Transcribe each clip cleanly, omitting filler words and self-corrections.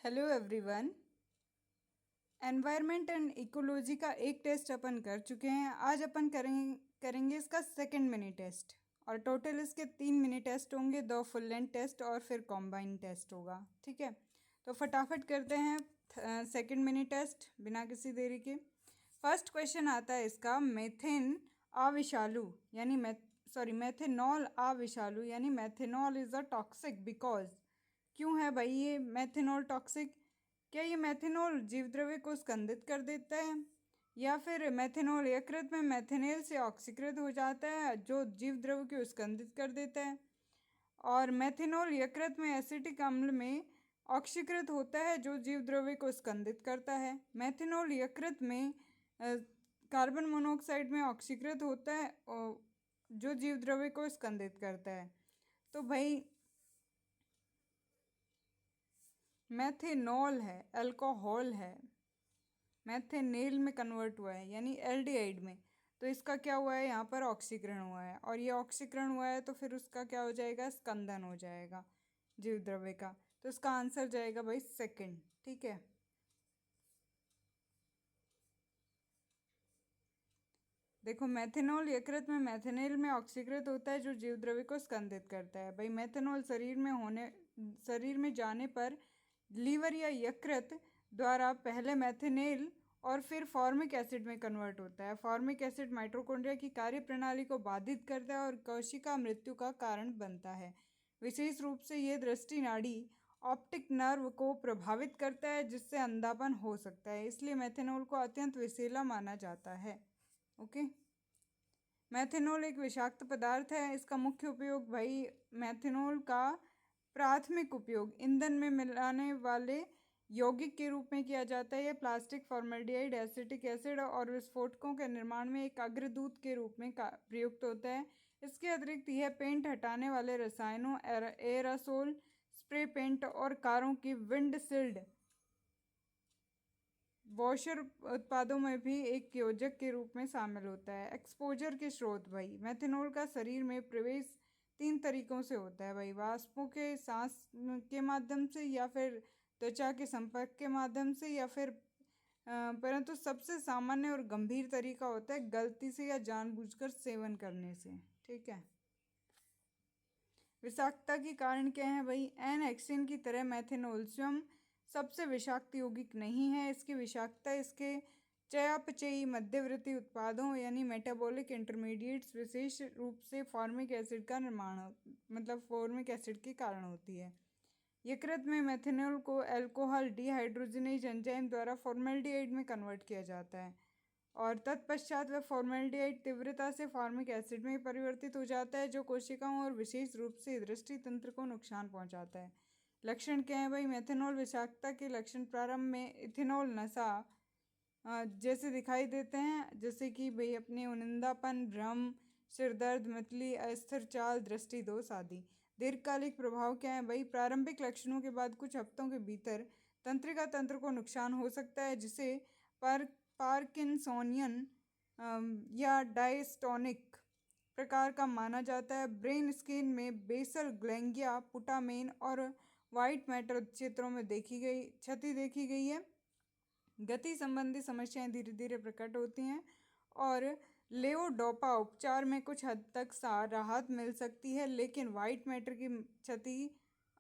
Hello everyone. Environment and ecology का एक test अपन कर चुके हैं। आज अपन करेंगे इसका सेकंड मिनी टेस्ट और टोटल इसके 3 मिनी टेस्ट होंगे, 2 फुल लेंथ टेस्ट और फिर कॉम्बाइन टेस्ट होगा। ठीक है, तो फटाफट करते हैं सेकंड मिनी टेस्ट बिना किसी देरी के। फर्स्ट क्वेश्चन आता है इसका, मेथेन अविषालु यानी मेथेनॉल अविषालु यानी methanol is a toxic because. क्यों है भाई ये मेथेनॉल टॉक्सिक? क्या ये मेथेनॉल जीवद्रव्य को स्कंदित कर देता है, या फिर मेथेनॉल यकृत में मेथेनेल से ऑक्सीकृत हो जाता है जो जीवद्रव्य को स्कंदित कर देता है, और मेथेनॉल यकृत में एसिटिक अम्ल में ऑक्सीकृत होता है जो जीवद्रव्य को स्कंदित करता है। मेथेनॉल यकृत में कार्बन मोनोऑक्साइड में ऑक्सीकृत होता है जो जीवद्रव्य को स्कंदित करता है। तो भाई मेथेनॉल है, अल्कोहल है, मेथेनेल में कन्वर्ट हुआ है यानी एल्डिहाइड में, तो इसका क्या हुआ है, यहाँ पर ऑक्सीकरण हुआ है, और ये ऑक्सीकरण हुआ है तो फिर उसका क्या हो जाएगा, स्कंदन हो जाएगा जीव द्रव्य का। तो इसका आंसर जाएगा भाई सेकंड। ठीक है, देखो मेथेनॉल यकृत में मेथेनेल में ऑक्सीकृत होता है जो जीव द्रव्य को स्कंदित करता है। भाई मेथेनॉल शरीर में जाने पर लीवर या यकृत द्वारा पहले मेथेनेल और फिर फॉर्मिक एसिड में कन्वर्ट होता है। फॉर्मिक एसिड माइटोकॉन्ड्रिया की कार्य प्रणाली को बाधित करता है और कोशिका मृत्यु का कारण बनता है। विशेष रूप से ये दृष्टि नाड़ी ऑप्टिक नर्व को प्रभावित करता है जिससे अंधापन हो सकता है, इसलिए मेथेनॉल को अत्यंत विषैला माना जाता है। ओके, मेथेनॉल एक विषाक्त पदार्थ है। इसका मुख्य उपयोग भाई मेथेनॉल का प्राथमिक उपयोग ईंधन में मिलाने वाले यौगिक के रूप में किया जाता है। यह प्लास्टिक, फॉर्मल्डिहाइड, एसिटिक एसिड और विस्फोटकों के निर्माण में एक अग्रदूत के रूप में प्रयुक्त होता है। इसके अतिरिक्त यह पेंट हटाने वाले रसायनों, एरासोल, स्प्रे पेंट और कारों की विंडशील्ड वॉशर उत्पादों में भी एक योजक के रूप में शामिल होता है। एक्सपोजर के स्रोत भाई, मेथेनॉल का शरीर में प्रवेश 3 तरीकों से होता है भाई, वाष्पों के सांस के माध्यम से, या फिर त्वचा के संपर्क के माध्यम से, या फिर परंतु सबसे सामान्य और गंभीर तरीका होता है गलती से या जानबूझकर सेवन करने से। ठीक है, विषाक्तता के कारण क्या है भाई, एन हेक्सेन की तरह मेथेनॉल स्वयं सबसे विषाक्त यौगिक नहीं है। इसकी विषाक्तता इसके चयापचयी मध्यवर्ती उत्पादों यानी मेटाबॉलिक इंटरमीडिएट्स, विशेष रूप से फॉर्मिक एसिड का निर्माण फॉर्मिक एसिड के कारण होती है। यकृत में मेथेनॉल को अल्कोहल डिहाइड्रोजनेज एंजाइम द्वारा फॉर्मेल्डिहाइड में कन्वर्ट किया जाता है, और तत्पश्चात वह फॉर्मेल्डिहाइड तीव्रता से फॉर्मिक एसिड में परिवर्तित हो जाता है जो कोशिकाओं और विशेष रूप से दृष्टि तंत्र को नुकसान पहुंचाता है। लक्षण क्या है भाई, मेथेनॉल विषाक्तता के लक्षण प्रारंभ में इथेनॉल नशा जैसे दिखाई देते हैं, जैसे कि भाई अपने उनिंदापन, भ्रम, सिरदर्द, मितली, अस्थिर चाल, दृष्टि दोष आदि। दीर्घकालिक प्रभाव क्या है भाई, प्रारंभिक लक्षणों के बाद कुछ हफ्तों के भीतर तंत्रिका तंत्र को नुकसान हो सकता है जिसे पार्किंसोनियन या डायस्टोनिक प्रकार का माना जाता है। ब्रेन स्किन में बेसल ग्लैंगिया, पुटामेन और वाइट मैटर क्षेत्रों में क्षति देखी गई है। गति संबंधी समस्याएं धीरे धीरे प्रकट होती हैं, और लेवोडोपा उपचार में कुछ हद तक राहत मिल सकती है, लेकिन वाइट मैटर की क्षति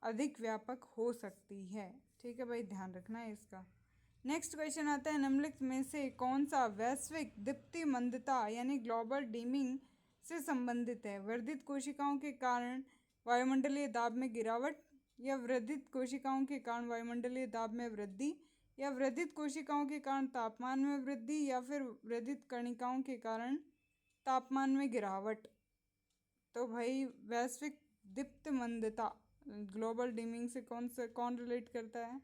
अधिक व्यापक हो सकती है। ठीक है भाई, ध्यान रखना है इसका। नेक्स्ट क्वेश्चन आता है, निम्नलिखित में से कौन सा वैश्विक दीप्ति मंदता यानी ग्लोबल डीमिंग से संबंधित है? वर्धित कोशिकाओं के कारण वायुमंडलीय दाब में गिरावट, या वर्धित कोशिकाओं के कारण वायुमंडलीय दाब में वृद्धि, या वर्धित कोशिकाओं के कारण तापमान में वृद्धि, या फिर वर्धित कणिकाओं के कारण तापमान में गिरावट। तो भाई वैश्विक दीप्त मंदता ग्लोबल डीमिंग से कौन रिलेट करता है?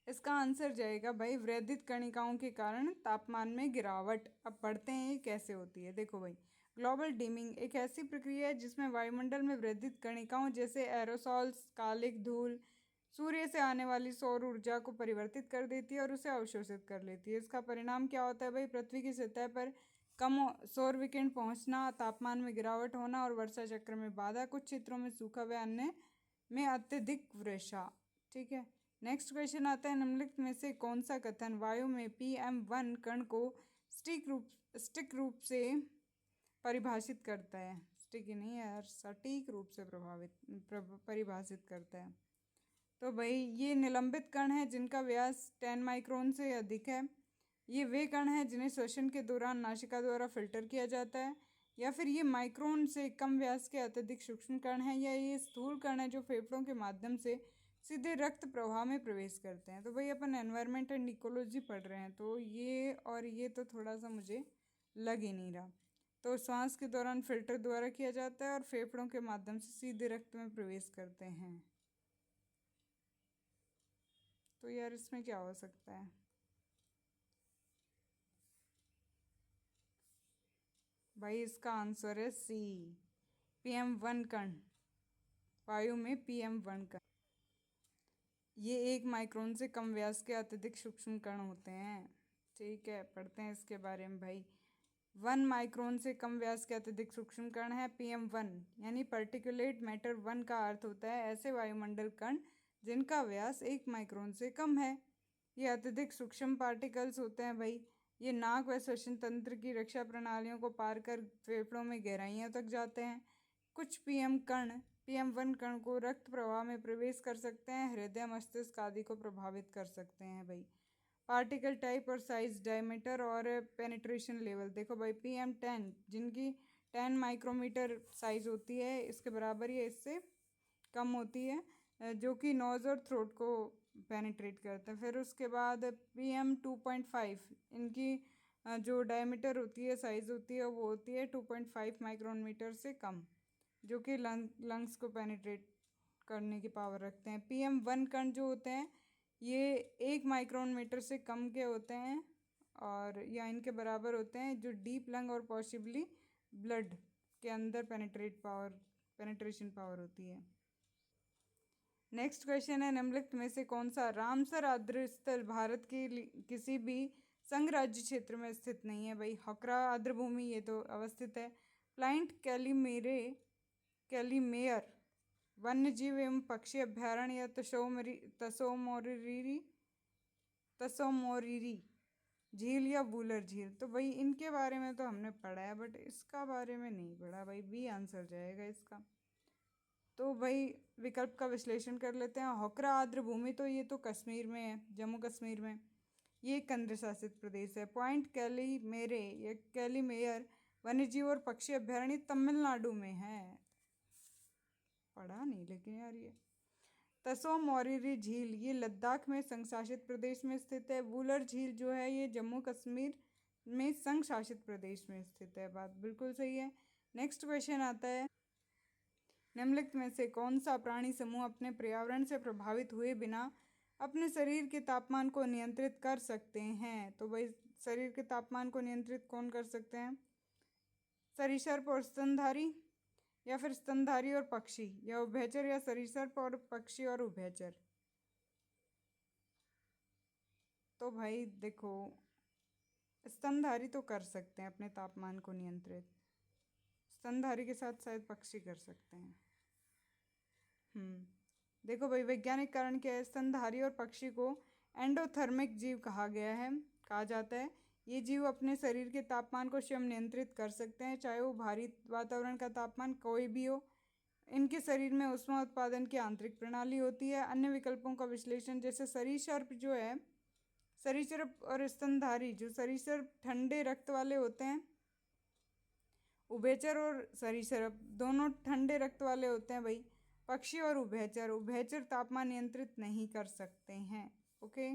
इसका आंसर जाएगा भाई वर्धित कणिकाओं के कारण तापमान में गिरावट। अब पढ़ते हैं ये कैसे होती है। देखो भाई, ग्लोबल डीमिंग एक ऐसी प्रक्रिया है जिसमें वायुमंडल में वर्धित कणिकाओं जैसे एरोसॉल्स, कालिक धूल सूर्य से आने वाली सौर ऊर्जा को परिवर्तित कर देती है और उसे अवशोषित कर लेती है। इसका परिणाम क्या होता है भाई, पृथ्वी की सतह पर कम सौर विकिरण पहुंचना, तापमान में गिरावट होना और वर्षा चक्र में बाधा, कुछ क्षेत्रों में सूखा व अन्य में अत्यधिक वर्षा। ठीक है, नेक्स्ट क्वेश्चन आता है, निम्नलिखित में से कौन सा कथन वायु में PM1 कण को स्टिक रूप से परिभाषित करता है? स्टिक नहीं है यार, सटीक रूप से परिभाषित करता है। तो भाई ये निलंबित कण है जिनका व्यास 10 माइक्रोन से अधिक है। ये वे कण हैं जिन्हें श्वसन के दौरान नासिका द्वारा फिल्टर किया जाता है, या फिर ये माइक्रोन से कम व्यास के अत्यधिक सूक्ष्म कण हैं, या ये स्थूल कण हैं जो फेफड़ों के माध्यम से सीधे रक्त प्रवाह में प्रवेश करते हैं। तो भाई अपन एनवायरनमेंट एंड इकोलॉजी पढ़ रहे हैं, तो ये और ये तो थोड़ा सा मुझे लग ही नहीं रहा। तो श्वास के दौरान फिल्टर द्वारा किया जाता है और फेफड़ों के माध्यम से सीधे रक्त में प्रवेश करते हैं। तो यार इसमें क्या हो सकता है? भाई इसका आंसर है सी, PM1 कण। वायु में PM1 कण ये 1 माइक्रोन से कम व्यास के अत्यधिक सूक्ष्म कण होते हैं। ठीक है, पढ़ते हैं इसके बारे में भाई। 1 माइक्रोन से कम व्यास के अत्यधिक सूक्ष्म कण है PM1, यानी पर्टिकुलेट मैटर 1 का अर्थ होता है ऐसे वायुमंडल कण जिनका व्यास 1 माइक्रोन से कम है। ये अत्यधिक सूक्ष्म पार्टिकल्स होते हैं भाई। ये नाक व श्वसन तंत्र की रक्षा प्रणालियों को पार कर फेफड़ों में गहराइयों तक जाते हैं। कुछ PM1 कण को रक्त प्रवाह में प्रवेश कर सकते हैं, हृदय, मस्तिष्क आदि को प्रभावित कर सकते हैं भाई। पार्टिकल टाइप और साइज, डायमीटर और पेनिट्रेशन लेवल देखो भाई। PM10 जिनकी 10 माइक्रोमीटर साइज होती है, इसके बराबर ही इससे कम होती है, जो कि नोज और थ्रोट को पेनिट्रेट करते हैं। फिर उसके बाद PM2.5 इनकी जो डायमीटर होती है, साइज़ होती है, वो होती है 2.5 माइक्रोन मीटर से कम, जो कि लंग्स को पेनिट्रेट करने की पावर रखते हैं। PM1 कण जो होते हैं ये 1 माइक्रोन मीटर से कम के होते हैं और या इनके बराबर होते हैं, जो डीप लंग और पॉसिबली ब्लड के अंदर पेनिट्रेशन पावर होती है। नेक्स्ट क्वेश्चन है, निम्नलिखित में से कौन सा रामसर आर्द्र स्थल भारत के किसी भी संघ राज्य क्षेत्र में स्थित नहीं है? भाई हकरा आर्द्र भूमि ये तो अवस्थित है। प्लाइंट कैलीमेयर वन्य जीव एवं पक्षी अभ्यारण्य या तसोमोरिरी झील या वूलर झील। तो भाई इनके बारे में तो हमने पढ़ा है, बट इसका बारे में नहीं पढ़ा भाई। बी आंसर जाएगा इसका। तो भाई विकल्प का विश्लेषण कर लेते हैं। होकरा आर्द्र भूमि तो ये तो कश्मीर में है, जम्मू कश्मीर में। ये एक केंद्र शासित प्रदेश है। पॉइंट कैलीमेयर वन्यजीव और पक्षी अभ्यारण्य तमिलनाडु में है। पढ़ा नहीं लेकिन यार ये। तसोमोरिरी झील ये लद्दाख में संघ शासित प्रदेश में स्थित है। वूलर झील जो है ये जम्मू कश्मीर में संघ शासित प्रदेश में स्थित है। बात बिल्कुल सही है। नेक्स्ट क्वेश्चन आता है, निम्नलिखित में से कौन सा प्राणी समूह अपने पर्यावरण से प्रभावित हुए बिना अपने शरीर के तापमान को नियंत्रित कर सकते हैं? तो भाई शरीर के तापमान को नियंत्रित कौन कर सकते हैं? सरीसृप और स्तनधारी, या फिर स्तनधारी और पक्षी, या उभयचर, या सरीसृप और पक्षी और उभयचर। तो भाई देखो, स्तनधारी तो कर सकते हैं अपने तापमान को नियंत्रित। स्तनधारी के साथ शायद पक्षी कर सकते हैं। देखो भाई वैज्ञानिक कारण क्या है? स्तनधारी और पक्षी को एंडोथर्मिक जीव कहा जाता है। ये जीव अपने शरीर के तापमान को स्वयं नियंत्रित कर सकते हैं, चाहे वो भारी वातावरण का तापमान कोई भी हो। इनके शरीर में ऊष्मा उत्पादन की आंतरिक प्रणाली होती है। अन्य विकल्पों का विश्लेषण, जैसे सरीसृप और स्तनधारी। जो सरीसृप ठंडे रक्त वाले होते हैं, उभयचर और सरीसृप दोनों ठंडे रक्त वाले होते हैं भाई। पक्षी और उभयचर तापमान नियंत्रित नहीं कर सकते हैं। ओके,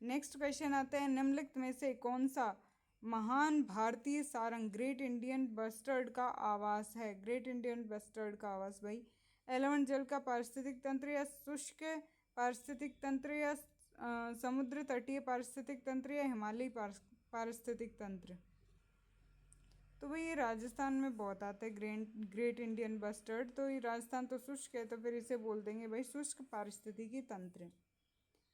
नेक्स्ट क्वेश्चन आता है, निम्नलिखित में से कौन सा महान भारतीय सारंग ग्रेट इंडियन बस्टर्ड का आवास है? ग्रेट इंडियन बस्टर्ड का आवास भाई एलवन जल का पारिस्थितिक तंत्र, या शुष्क पारिस्थितिक तंत्र, या समुद्र तटीय पारिस्थितिक तंत्र, या हिमालयी पारिस्थितिक तंत्र। तो भाई ये राजस्थान में बहुत आता है ग्रेट इंडियन बस्टर्ड। तो ये राजस्थान तो शुष्क है, तो फिर इसे बोल देंगे भाई शुष्क पारिस्थितिकी तंत्र।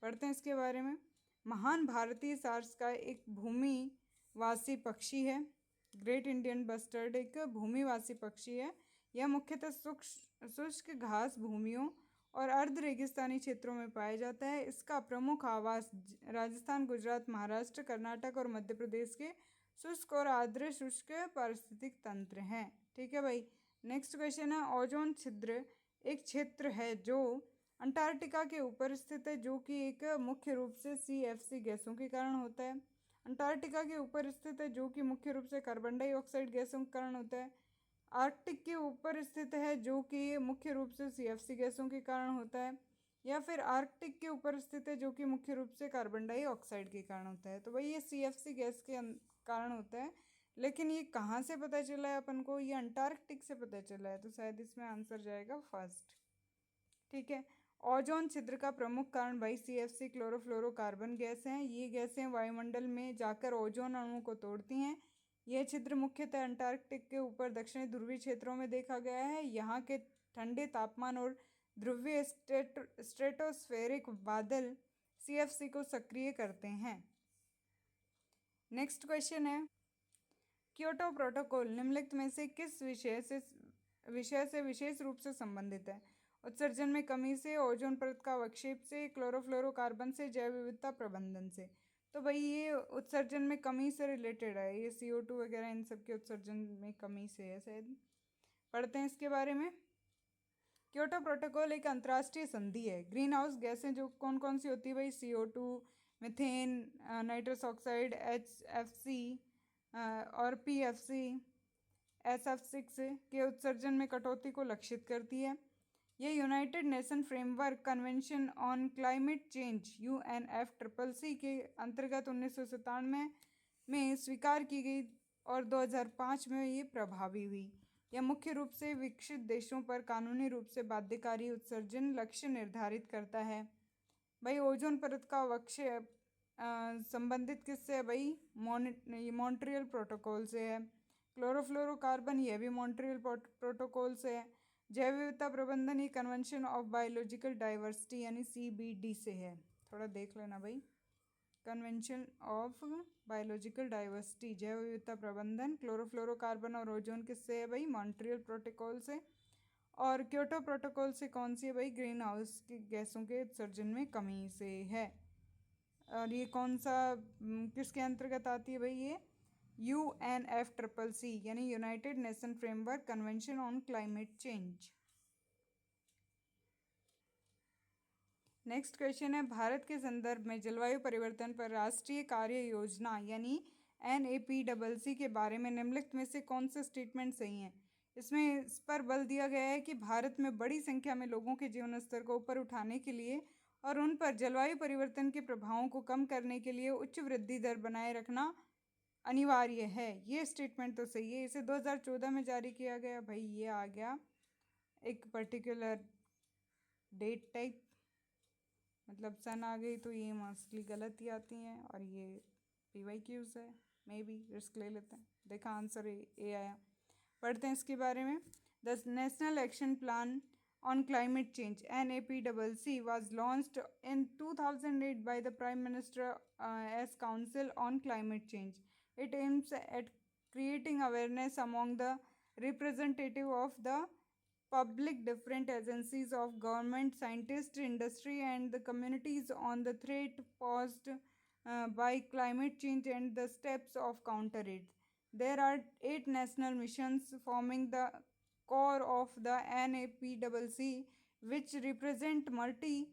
पढ़ते हैं इसके बारे में। महान भारतीय सारस का एक भूमिवासी पक्षी है। ग्रेट इंडियन बस्टर्ड एक भूमिवासी पक्षी है। यह मुख्यतः शुष्क घास भूमियों और अर्ध रेगिस्तानी क्षेत्रों में पाया जाता है। इसका प्रमुख आवास राजस्थान, गुजरात, महाराष्ट्र, कर्नाटक और मध्य प्रदेश के शुष्क और आर्द्र शुष्क पारिस्थितिक तंत्र हैं। ठीक है भाई। नेक्स्ट क्वेश्चन है, ओजोन छिद्र एक क्षेत्र है जो अंटार्कटिका के ऊपर स्थित है, जो कि एक मुख्य रूप से CFC गैसों के कारण होता है। अंटार्कटिका के ऊपर स्थित है, जो कि मुख्य रूप से कार्बन डाइऑक्साइड गैसों के कारण होता है। आर्कटिक के ऊपर स्थित है, जो कि मुख्य रूप से CFC गैसों के कारण होता है। या फिर आर्कटिक के ऊपर स्थित है, जो कि मुख्य रूप से कार्बन डाइऑक्साइड के कारण होता है। तो भाई ये CFC गैस के कारण होता है। लेकिन ये कहाँ से पता चला है अपन को? ये अंटार्कटिक से पता चला है, तो शायद इसमें आंसर जाएगा फर्स्ट। ठीक है। ओजोन छिद्र का प्रमुख कारण भाई CFC क्लोरोफ्लोरोकार्बन गैस हैं। ये गैसें वायुमंडल में जाकर ओजोन अणु को तोड़ती हैं। यह छिद्र मुख्यतः अंटार्कटिक के ऊपर दक्षिणी ध्रुवीय क्षेत्रों में देखा गया है। यहाँ के ठंडे तापमान और ध्रुवीय स्ट्रेटोस्फेरिक बादल CFC को सक्रिय करते हैं। नेक्स्ट क्वेश्चन है, क्योटो प्रोटोकॉल निम्नलिखित में से किस विषय से विशेष रूप से संबंधित है? उत्सर्जन में कमी से, ओजोन परत का अवक्षेप से, क्लोरोफ्लोरोकार्बन से, जैव विविधता प्रबंधन से। तो भाई ये उत्सर्जन में कमी से रिलेटेड है। ये CO2 वगैरह इन सब के उत्सर्जन में कमी से है शायद। पढ़ते हैं इसके बारे में। क्योटो प्रोटोकॉल एक अंतर्राष्ट्रीय संधि है। ग्रीन हाउस गैसें जो कौन कौन सी होती है भाई? CO2, methane, nitrous oxide, HFC और PFC, SF6 के उत्सर्जन में कटौती को लक्षित करती है। यह United nation framework convention on climate change UNFCCC के अंतर्गत 1997 में स्वीकार की गई और 2005 में ये प्रभावी हुई। यह मुख्य रूप से विकसित देशों पर कानूनी रूप से बाध्यकारी उत्सर्जन लक्ष्य निर्धारित करता है। भाई ओजोन परत का अवक्षेप संबंधित किससे है भाई? मॉन्ट्रियल प्रोटोकॉल से है। क्लोरोफ्लोरोकार्बन यह भी मॉन्ट्रियल प्रोटोकॉल से है। जैव विविधता प्रबंधन ये कन्वेंशन ऑफ बायोलॉजिकल डाइवर्सिटी यानी CBD से है। थोड़ा देख लेना भाई। कन्वेंशन ऑफ बायोलॉजिकल डाइवर्सिटी, जैव विविधता प्रबंधन, क्लोरोफ्लोरोकार्बन और ओजोन किससे है भाई? मॉन्ट्रियल प्रोटोकॉल से। और क्योटो प्रोटोकॉल से कौन सी है भाई? ग्रीन हाउस की गैसों के उत्सर्जन में कमी से है। और ये कौन सा किसके अंतर्गत आती है भाई? ये UNFCCC यानी United nation framework convention on climate change. Next question है, भारत के संदर्भ में जलवायु परिवर्तन पर राष्ट्रीय कार्य योजना यानी NAPCC के बारे में निम्नलिखित में से कौन से स्टेटमेंट सही हैं? इसमें इस पर बल दिया गया है कि भारत में बड़ी संख्या में लोगों के जीवन स्तर को ऊपर उठाने के लिए और उन पर जलवायु परिवर्तन के प्रभावों को कम करने के लिए उच्च वृद्धि दर बनाए रखना अनिवार्य है। ये स्टेटमेंट तो सही है। इसे 2014 में जारी किया गया। भाई ये आ गया एक पर्टिकुलर डेट टाइप, मतलब सन आ गई तो ये मोस्टली गलत ही आती हैं। और ये PYQs है, मे बी रिस्क ले लेते हैं। देखा आंसर ए आया। पढ़ते हैं इसके बारे में। The national action plan on climate change NAPCC was launched in 2008 by the Prime Minister as Council on Climate Change. It aims at creating awareness among the representative of the public, different agencies of government, scientists, industry and the communities on the threat posed by climate change and the steps of counter it. There are 8 national missions forming the core of the NAPCC, which represent multi-pronged,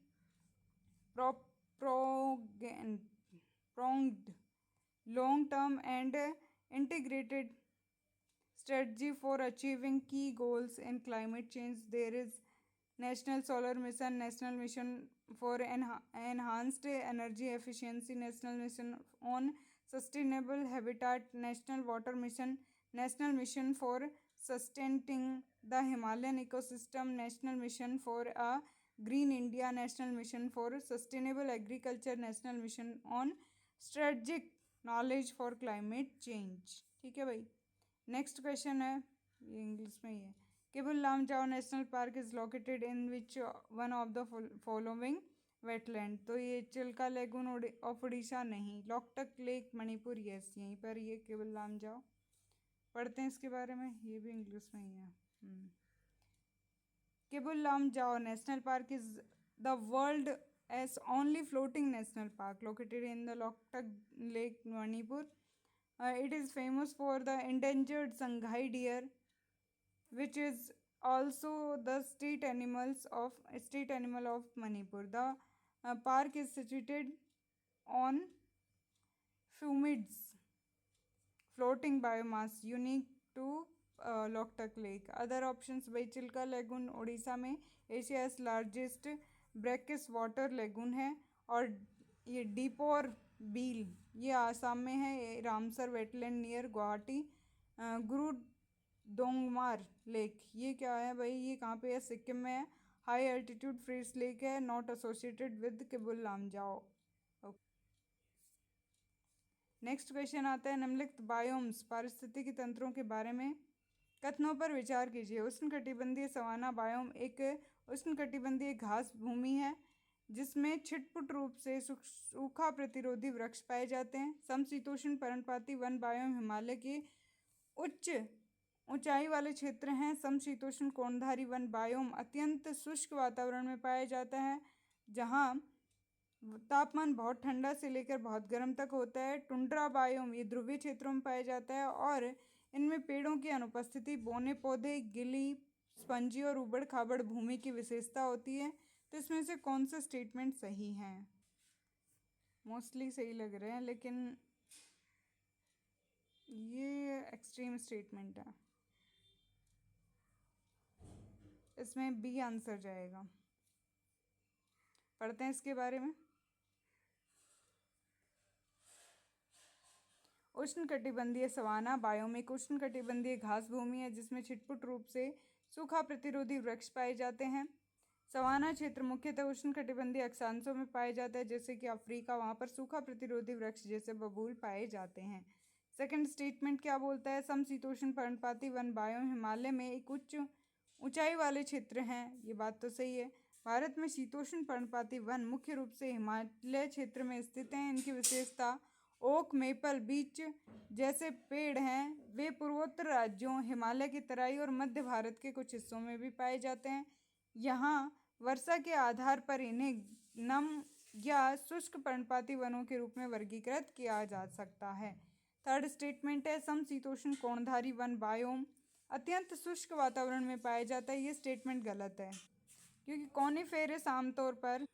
long-term and integrated strategy for achieving key goals in climate change. There is National Solar Mission, National Mission for Enhanced Energy Efficiency, National Mission on Sustainable Habitat, National Water Mission, National Mission for Sustaining the Himalayan Ecosystem, National Mission for a Green India, National Mission for Sustainable Agriculture, National Mission on Strategic Knowledge for Climate Change. ठीक है भाई। Next question है, ये English में ही है। Keibul Lamjao national park is located in which one of the following wetland? तो ये चिल्का लेगून ऑफ उड़ीसा नहीं, लोकटक लेक मणिपुर, यस यहीं पर ये केबुल लामजाओ। पढ़ते हैं इसके बारे में, ये भी इंग्लिश में ही है। Kebul Lamjao National Park is the world's only floating national park located in the Loktak Lake, Manipur. It is famous for the endangered Shanghai deer, which is also the state animal of Manipur. The park is situated on Fumids floating biomass unique to Loktak Lake. Other options by Chilika lagoon Orissa में Asia's largest brackish water lagoon है, और ये डीपोर बील ये आसाम में है, Ramsar wetland near Guwahati. गुरु Dongmar lake ये क्या है भाई, ये कहाँ पे है, सिक्किम में है। हाई एल्टीट्यूड फ्रीज लेक है, not associated with Keibul Lamjao. Next question आता है, निम्नलिखित बायोम्स पारिस्थितिकी तंत्रों के बारे में कथनों पर विचार कीजिए। उष्णकटिबंधीय सवाना बायोम एक उष्णकटिबंधीय घास भूमि है जिसमें छिटपुट रूप से सूखा प्रतिरोधी वृक्ष पाए जाते हैं। समशीतोष्ण पर्णपाती वन बायोम हिमालय के उच्च ऊंचाई वाले क्षेत्र हैं। समशीतोष्ण कोणधारी वन बायोम अत्यंत शुष्क वातावरण में पाया जाता है जहां तापमान बहुत ठंडा से लेकर बहुत गर्म तक होता है। टुंड्रा बायोम ये ध्रुवीय क्षेत्रों में पाया जाता है और इनमें पेड़ों की अनुपस्थिति, बौने पौधे, गिली, स्पंजी और उबड़ खाबड़ भूमि की विशेषता होती है। तो इसमें से कौन सा स्टेटमेंट सही है? मोस्टली सही लग रहे हैं, लेकिन ये एक्सट्रीम स्टेटमेंट है, इसमें बी आंसर जाएगा। पढ़ते हैं इसके बारे में। उष्णकटिबंधीय सवाना बायोम एक उष्णकटिबंधीय घास भूमि है जिसमें छिटपुट रूप से सूखा प्रतिरोधी वृक्ष पाए जाते हैं। सवाना क्षेत्र मुख्यतः उष्णकटिबंधीय अक्षांशों में पाया जाता है, जैसे कि अफ्रीका, वहाँ पर सूखा प्रतिरोधी वृक्ष जैसे बबूल पाए जाते हैं। सेकंड स्टेटमेंट क्या बोलता है, समशीतोष्ण पर्णपाती वन बायोम हिमालय में एक उच्च ऊंचाई वाले क्षेत्र हैं। ये बात तो सही है। भारत में शीतोष्ण पर्णपाती वन मुख्य रूप से हिमालय क्षेत्र में स्थित हैं। इनकी विशेषता ओक, मेपल, बीच जैसे पेड़ हैं। वे पूर्वोत्तर राज्यों, हिमालय की तराई और मध्य भारत के कुछ हिस्सों में भी पाए जाते हैं। यहाँ वर्षा के आधार पर इन्हें नम या शुष्क पर्णपाती वनों के रूप में वर्गीकृत किया जा सकता है। थर्ड स्टेटमेंट है, समशीतोष्ण कोणधारी वन बायोम अत्यंत शुष्क वातावरण में पाया जाता है। ये स्टेटमेंट गलत है, क्योंकि कॉनिफेरस आमतौर पर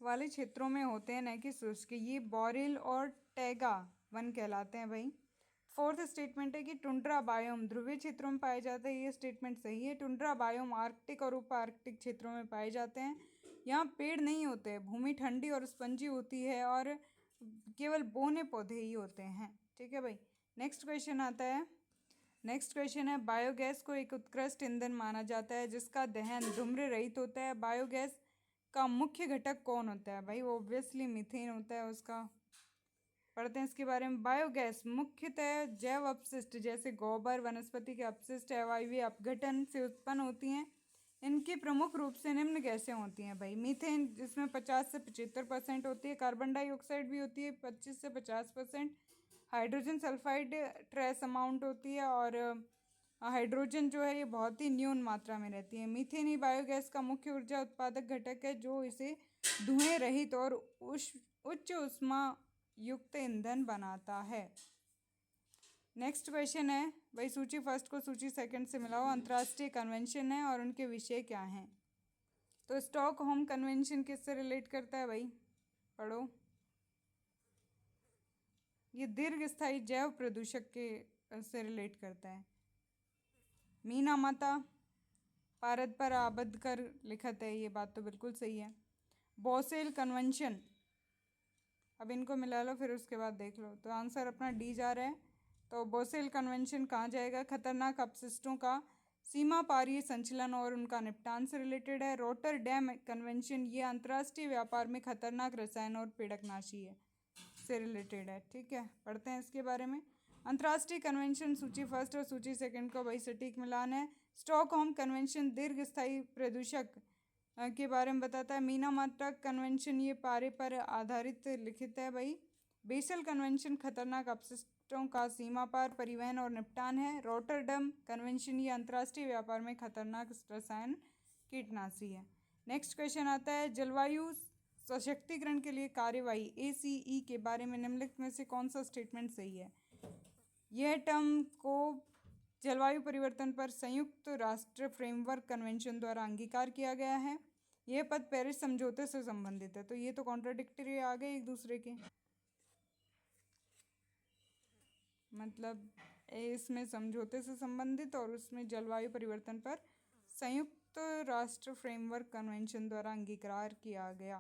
वाले क्षेत्रों में होते हैं, न कि शुष्क। ये बोरेल और टैगा वन कहलाते हैं भाई। फोर्थ स्टेटमेंट है कि टुंड्रा बायोम ध्रुवीय क्षेत्रों में पाया जाता है। ये स्टेटमेंट सही है। टुंड्रा बायोम आर्कटिक और उप आर्कटिक क्षेत्रों में पाए जाते हैं। यहाँ पेड़ नहीं होते, भूमि ठंडी और स्पंजी होती है और केवल बौने पौधे ही होते हैं। ठीक है भाई। नेक्स्ट क्वेश्चन आता है। नेक्स्ट क्वेश्चन है, बायोगैस को एक उत्कृष्ट ईंधन माना जाता है जिसका दहन धूम्र रहित होता है। बायोगैस का मुख्य घटक कौन होता है भाई? वो ऑब्वियसली मीथेन होता है उसका। पढ़ते हैं इसके बारे में। बायोगैस मुख्यतः जैव अपशिष्ट जैसे गोबर, वनस्पति के अपशिष्ट, अवायवीय अपघटन से उत्पन्न होती हैं। इनकी प्रमुख रूप से निम्न गैसें होती हैं भाई। मीथेन जिसमें 50 से 75% होती है। कार्बन डाइऑक्साइड भी होती है 25 से 50%। हाइड्रोजन सल्फाइड ट्रेस अमाउंट होती है, और हाइड्रोजन जो है ये बहुत ही न्यून मात्रा में रहती है। मीथेन ही बायोगैस का मुख्य ऊर्जा उत्पादक घटक है जो इसे धुएं रहित और उच्च ऊष्मा युक्त ईंधन बनाता है। नेक्स्ट क्वेश्चन है भाई, सूची फर्स्ट को सूची सेकंड से मिलाओ। अंतर्राष्ट्रीय कन्वेंशन है और उनके विषय क्या हैं? तो स्टॉकहोम कन्वेंशन किससे रिलेट करता है भाई? पढ़ो। ये दीर्घस्थायी जैव प्रदूषक के से रिलेट करता है। मीना माता पारद पर आबद्ध कर लिखत है, ये बात तो बिल्कुल सही है। बॉसेल कन्वेंशन, अब इनको मिला लो फिर उसके बाद देख लो। तो आंसर अपना डी जा रहा है। तो बोसेल कन्वेंशन कहाँ जाएगा? खतरनाक अपशिष्टों का सीमा पारीय संचलन और उनका निपटान से रिलेटेड है। रोटरडैम कन्वेंशन ये अंतर्राष्ट्रीय व्यापार में खतरनाक रसायन और पीड़कनाशी है से रिलेटेड है। ठीक है, पढ़ते हैं इसके बारे में। अंतर्राष्ट्रीय कन्वेंशन सूची फर्स्ट और सूची सेकंड का वही सटीक मिलान है। स्टॉकहोम कन्वेंशन दीर्घस्थायी प्रदूषक के बारे में बताता है। मीनामाटा कन्वेंशन ये पारे पर आधारित लिखित है भाई। बेसल कन्वेंशन खतरनाक अपशिष्ट राष्ट्रों का सीमा पार परिवहन और निपटान है। रॉटरडम कन्वेंशन ये अंतर्राष्ट्रीय व्यापार में खतरनाक रसायन कीटनाशी है। नेक्स्ट क्वेश्चन आता है जलवायु सशक्तिकरण के लिए कार्यवाही ACE के बारे में निम्नलिखित में से कौन सा स्टेटमेंट सही है। यह टर्म को जलवायु परिवर्तन पर संयुक्त राष्ट्र फ्रेमवर्क कन्वेंशन द्वारा अंगीकार किया गया है। यह पद पेरिस समझौते से संबंधित है, तो ये तो कॉन्ट्राडिक्टरी आ गए एक दूसरे के, मतलब इसमें समझौते से संबंधित और उसमें जलवायु परिवर्तन पर संयुक्त राष्ट्र फ्रेमवर्क कन्वेंशन द्वारा अंगीकार किया गया,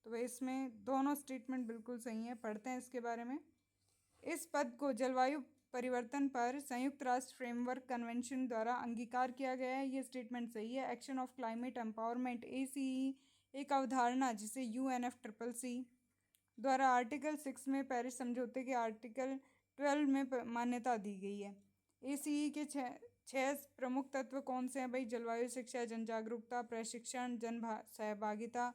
तो वह इसमें दोनों स्टेटमेंट बिल्कुल सही हैं। पढ़ते हैं इसके बारे में। इस पद को जलवायु परिवर्तन पर संयुक्त राष्ट्र फ्रेमवर्क कन्वेंशन द्वारा अंगीकार किया गया है, ये स्टेटमेंट सही है। Action of climate empowerment ACE एक अवधारणा जिसे UNFCCC द्वारा आर्टिकल 6 में पेरिस समझौते के आर्टिकल 12 में मान्यता दी गई है। ACE के छः प्रमुख तत्व कौन से हैं भाई? जलवायु शिक्षा, जन जागरूकता, प्रशिक्षण, जन सहभागिता,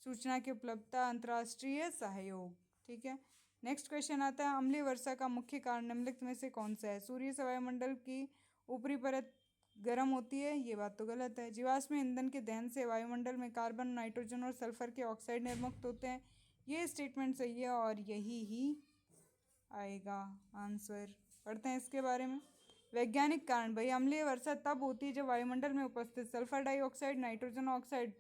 सूचना की उपलब्धता, अंतर्राष्ट्रीय सहयोग। ठीक है। नेक्स्ट क्वेश्चन आता है अम्लीय वर्षा का मुख्य कारण निम्नलिखित में से कौन सा है? सूर्य से वायुमंडल की ऊपरी परत गर्म होती है, ये बात तो गलत है। जीवाश्म ईंधन के दहन से वायुमंडल में कार्बन, नाइट्रोजन और सल्फर के ऑक्साइड निर्मुक्त होते हैं, ये स्टेटमेंट सही है और यही ही आएगा आंसर। पढ़ते हैं इसके बारे में। वैज्ञानिक कारण भाई अम्लीय वर्षा तब होती है जब वायुमंडल में उपस्थित सल्फर डाइऑक्साइड, नाइट्रोजन ऑक्साइड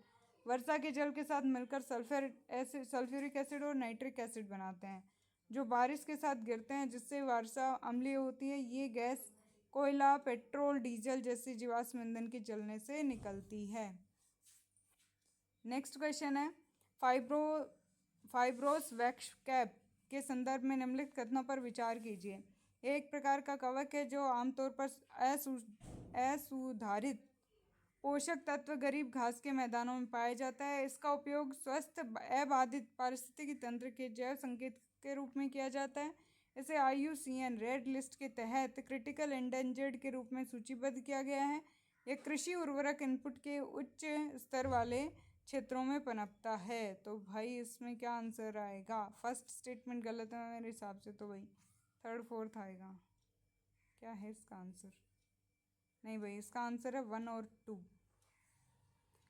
वर्षा के जल के साथ मिलकर सल्फ्यूरिक एसिड और नाइट्रिक एसिड बनाते हैं, जो बारिश के साथ गिरते हैं, जिससे वर्षा अम्लीय होती है। ये गैस कोयला, पेट्रोल, डीजल जैसे जीवाश्म ईंधन के जलने से निकलती है। नेक्स्ट क्वेश्चन है फाइब्रोस वैक्स कैप के संदर्भ में निम्नलिखित कथनों पर विचार कीजिए। एक प्रकार का कवक है जो आमतौर पर असुधारित पोषक तत्व गरीब घास के मैदानों में पाया जाता है। इसका उपयोग स्वस्थ अबाधित पारिस्थितिकी तंत्र के जैव संकेत के रूप में किया जाता है। इसे IUCN रेड लिस्ट के तहत क्रिटिकल एंडेंजर्ड के रूप में सूचीबद्ध किया गया है। यह कृषि उर्वरक इनपुट के उच्च स्तर वाले क्षेत्रों में पनपता है। तो भाई इसमें क्या आंसर आएगा? फर्स्ट स्टेटमेंट गलत है मेरे हिसाब से, तो भाई थर्ड फोर्थ आएगा। क्या है इसका आंसर? नहीं भाई, इसका आंसर है 1 और 2।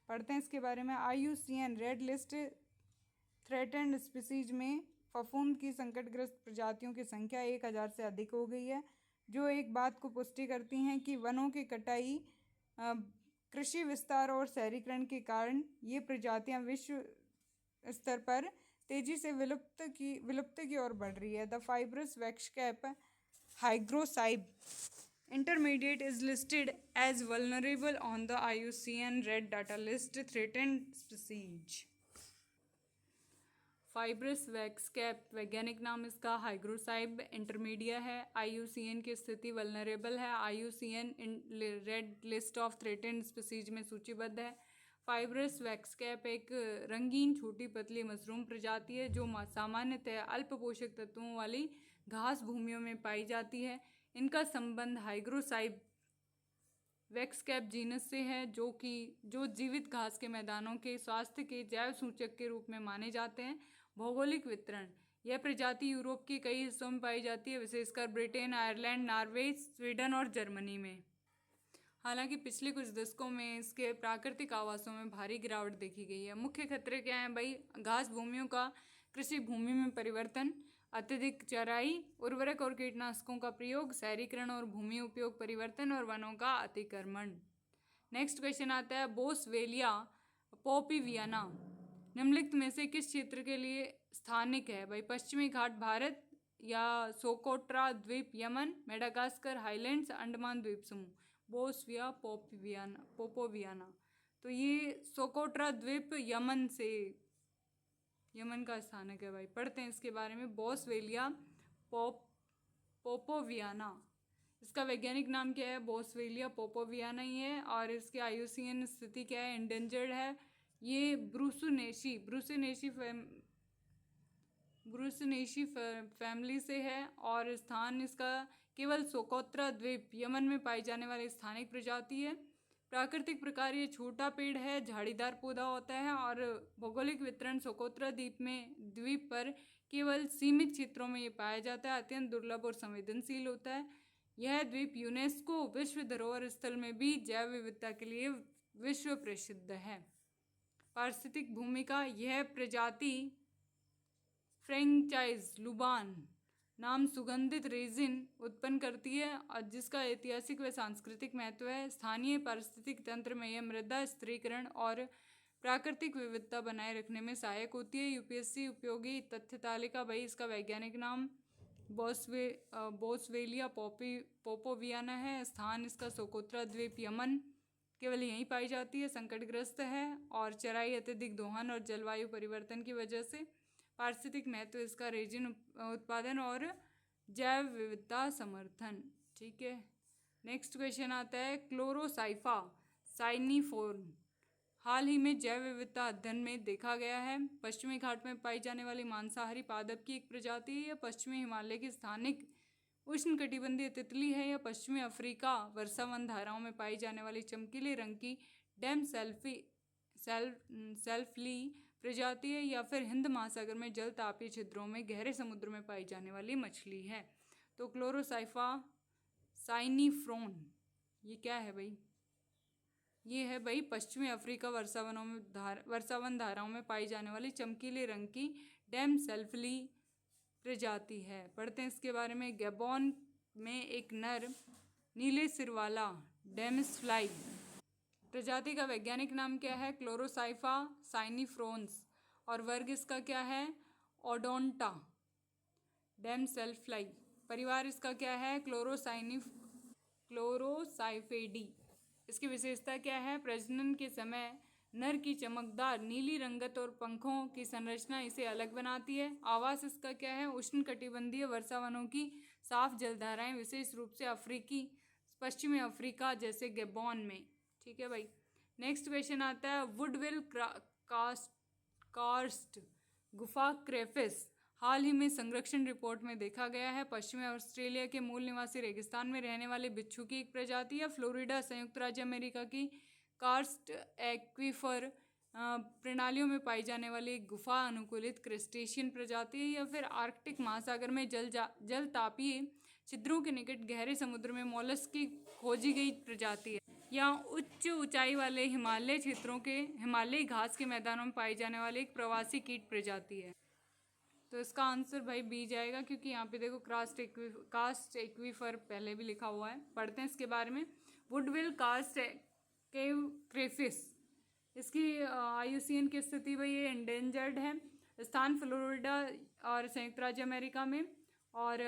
पढ़ते हैं इसके बारे में। IUCN red list threatened species में फफूंद की संकटग्रस्त प्रजातियों की संख्या 1000 से अधिक हो गई है, जो एक बात को पुष्टि करती हैं कि वनों की कटाई, कृषि विस्तार और शहरीकरण के कारण ये प्रजातियां विश्व स्तर पर तेजी से विलुप्त की ओर बढ़ रही है। The fibrous wax cap hygrocybe intermediate is listed as vulnerable on the IUCN Red Data List threatened species. Fibrous wax cap वैज्ञानिक नाम इसका हाइग्रोसाइब इंटरमीडिया है। IUCN की स्थिति वल्नरेबल है। IUCN red list of threatened species में सूचीबद्ध है। फाइब्रस वैक्स कैप एक रंगीन छोटी पतली मशरूम प्रजाति है जो सामान्यतः अल्प पोषक तत्वों वाली घास भूमियों में पाई जाती है। इनका संबंध हाइग्रोसाइब वैक्स कैप जीनस से है, जो जीवित घास के मैदानों के स्वास्थ्य के जैव सूचक के रूप में माने जाते हैं। भौगोलिक वितरण: यह प्रजाति यूरोप के कई हिस्सों में पाई जाती है, विशेषकर ब्रिटेन, आयरलैंड, नॉर्वे, स्वीडन और जर्मनी में। हालांकि पिछले कुछ दशकों में इसके प्राकृतिक आवासों में भारी गिरावट देखी गई है। मुख्य खतरे क्या हैं भाई? घास भूमियों का कृषि भूमि में परिवर्तन, अत्यधिक चराई, उर्वरक और कीटनाशकों का प्रयोग, शहरीकरण और भूमि उपयोग परिवर्तन और वनों का अतिक्रमण। नेक्स्ट क्वेश्चन आता है बोसवेलिया पॉपिवियाना निम्नलिखित में से किस क्षेत्र के लिए स्थानिक है भाई? पश्चिमी घाट भारत या सोकोट्रा द्वीप यमन, मेडागास्कर हाईलैंड्स, अंडमान द्वीप समूह। बोसविया पोपोवियाना, तो ये सोकोट्रा द्वीप यमन का स्थानक है भाई। पढ़ते हैं इसके बारे में। बोसवेलिया पोपोवियाना, इसका वैज्ञानिक नाम क्या है? बोसवेलिया पोपोवियाना ही है। और इसके IUCN स्थिति क्या है? एंडेंजर्ड है। ये ब्रूसनेशी फैमिली से है और स्थान इसका केवल सोकोत्रा द्वीप यमन में पाई जाने वाली स्थानिक प्रजाति है। प्राकृतिक प्रकार ये छोटा पेड़ है, झाड़ीदार पौधा होता है और भौगोलिक वितरण सोकोत्रा द्वीप पर केवल सीमित क्षेत्रों में ये पाया जाता है। अत्यंत दुर्लभ और संवेदनशील होता है। यह द्वीप यूनेस्को विश्व धरोहर स्थल में भी जैव विविधता के लिए विश्व प्रसिद्ध है। पारिस्थितिक भूमिका, यह प्रजाति फ्रेंचाइज लुबान नाम सुगंधित रेजिन उत्पन्न करती है और जिसका ऐतिहासिक व सांस्कृतिक महत्व है। स्थानीय पारिस्थितिक तंत्र में यह मृदा स्थिरीकरण और प्राकृतिक विविधता बनाए रखने में सहायक होती है। यूपीएससी उपयोगी तथ्य तालिका भाई, इसका वैज्ञानिक नाम बोस्वेलिया पोपोवियाना है। स्थान इसका सोकोत्रा द्वीप यमन, केवल यहीं पाई जाती है। संकटग्रस्त है और चराई, अत्यधिक दोहन और जलवायु परिवर्तन की वजह से। पारिस्थितिक महत्व इसका रेजिन उत्पादन और जैव विविधता समर्थन। ठीक है, नेक्स्ट क्वेश्चन आता है क्लोरोसाइफा साइनिफोर्म हाल ही में जैव विविधता अध्ययन में देखा गया है। पश्चिमी घाट में पाई जाने वाली मांसाहारी पादप की एक प्रजाति है। यह पश्चिमी हिमालय की स्थानिक उष्णकटिबंधीय तितली है। यह पश्चिमी अफ्रीका वर्षावन धाराओं में पाई जाने वाली चमकीले रंग की डैम सेल्फली प्रजाति है या फिर हिंद महासागर में जल तापीय छिद्रों में गहरे समुद्र में पाई जाने वाली मछली है। तो क्लोरोसाइफा साइनिफ्रोन ये क्या है भाई? ये है भाई पश्चिमी अफ्रीका वर्षावन धाराओं में पाई जाने वाली चमकीले रंग की डैम सेल्फली प्रजाति है। पढ़ते हैं इसके बारे में। गैबोन में एक नर नीले सिर वाला डेमिस फ्लाई प्रजाति का वैज्ञानिक नाम क्या है? क्लोरोसाइफा साइनिफ्रोन्स। और वर्ग इसका क्या है? ओडोंटा डेमसेल्फ्लाई। परिवार इसका क्या है? क्लोरोसाइफेडी। इसकी विशेषता क्या है? प्रजनन के समय नर की चमकदार नीली रंगत और पंखों की संरचना इसे अलग बनाती है। आवास इसका क्या है? उष्णकटिबंधीय वर्षावनों की साफ जलधाराएं, विशेष रूप से पश्चिमी अफ्रीका जैसे गैबोन में। ठीक है भाई। नेक्स्ट क्वेश्चन आता है वुडविल कार्स्ट गुफा क्रेफिस हाल ही में संरक्षण रिपोर्ट में देखा गया है। पश्चिमी ऑस्ट्रेलिया के मूल निवासी रेगिस्तान में रहने वाले बिच्छू की एक प्रजाति है। फ्लोरिडा संयुक्त राज्य अमेरिका की कार्स्ट एक्वीफर प्रणालियों में पाई जाने वाली एक गुफा अनुकूलित क्रेस्टेशियन प्रजाति है या फिर आर्कटिक महासागर में जल तापीय छिद्रों के निकट गहरे समुद्र में मोलस्क की खोजी गई प्रजाति है। यहाँ उच्च ऊंचाई वाले हिमालय क्षेत्रों के हिमालयी घास के मैदानों में पाई जाने वाली एक प्रवासी कीट प्रजाति है। तो इसका आंसर भाई बी जाएगा क्योंकि यहाँ पे देखो कास्ट एक्वीफर पहले भी लिखा हुआ है। पढ़ते हैं इसके बारे में। वुडविल कास्ट क्रेफिस, इसकी IUCN की स्थिति भाई ये इंडेंजर्ड है। स्थान फ्लोरिडा और संयुक्त राज्य अमेरिका में और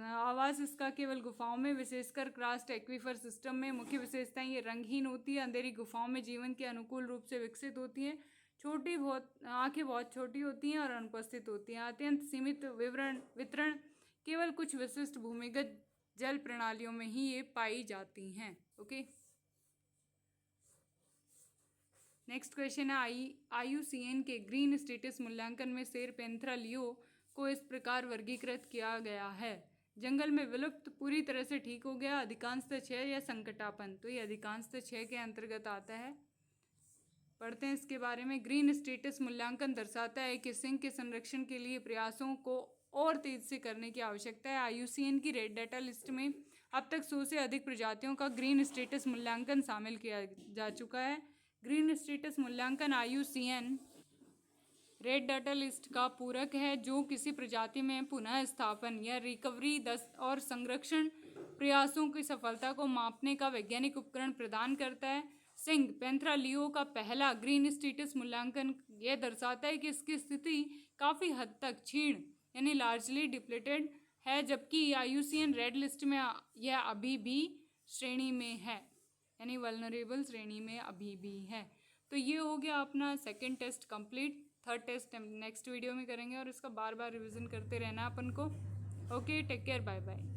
आवास इसका केवल गुफाओं में, विशेषकर क्रास्ट एक्वीफर सिस्टम में। मुख्य विशेषताएं ये रंगहीन होती है, अंधेरी गुफाओं में जीवन के अनुकूल रूप से विकसित होती हैं, आंखें बहुत छोटी होती हैं और अनुपस्थित होती हैं। अत्यंत सीमित वितरण केवल कुछ विशिष्ट भूमिगत जल प्रणालियों में ही ये पाई जाती हैं। ओके, नेक्स्ट क्वेश्चन है IUCN के ग्रीन स्टेटस मूल्यांकन में शेर पेंथेरा लियो को इस प्रकार वर्गीकृत किया गया है। जंगल में विलुप्त, पूरी तरह से ठीक हो गया, अधिकांशतः क्षय या संकटापन्न। तो ये अधिकांशतः क्षय के अंतर्गत आता है। पढ़ते हैं इसके बारे में। ग्रीन स्टेटस मूल्यांकन दर्शाता है कि सिंह के संरक्षण के लिए प्रयासों को और तेज से करने की आवश्यकता है। IUCN की रेड डाटा लिस्ट में अब तक 100 से अधिक प्रजातियों का ग्रीन स्टेटस मूल्यांकन शामिल किया जा चुका है। ग्रीन स्टेटस मूल्यांकन IUCN रेड डाटा लिस्ट का पूरक है जो किसी प्रजाति में पुनः स्थापन या रिकवरी और संरक्षण प्रयासों की सफलता को मापने का वैज्ञानिक उपकरण प्रदान करता है। सिंह पेंथेरा लियो का पहला ग्रीन स्टेटस मूल्यांकन यह दर्शाता है कि इसकी स्थिति काफ़ी हद तक क्षीण यानी लार्जली डिप्लेटेड है, जबकि IUCN रेड लिस्ट में यह अभी भी श्रेणी में है, यानी वल्नरेबल श्रेणी में अभी भी है। तो ये हो गया अपना second test complete. Third test next video में करेंगे और इसका बार बार रिवीजन करते रहना अपन को। Okay, take care, bye bye.